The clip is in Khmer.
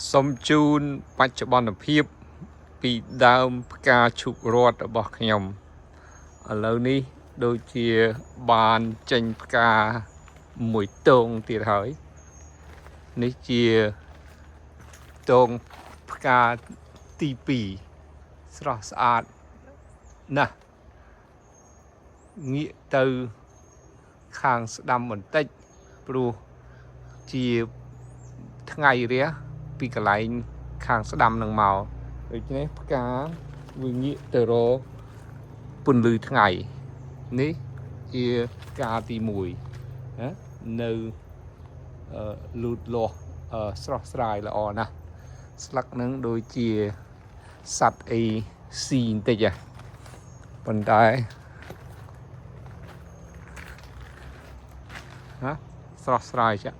សូមជូនបច្ចុប្បន្នភាពពីដើមផ្កាឈូករ័ត្នរបស់ខ្ញុំឥឡូវនេះដូចជាបានចេញផ្កាមួយទងទៀតហើយនេះជាទងផ្កាទី2ស្រស់ស្អាតណាស់ងាកទៅខាងស្ដាំបន្តិចព្រោះជាថ្ងៃរះពីកន្លែងខាងស្ដាំនឹងមកដូច្នេះផ្កាវាងាកទៅរកពន្លឺថ្ងៃនេះជាផ្កាទី1ណានៅលូតលាស់ស្រស់ស្រាយល្អណាស់ស្លឹកនឹងដូចជាសត្វអីស៊ីបន្តិចប៉ុន្តែណាស្រស់ស្រាយចា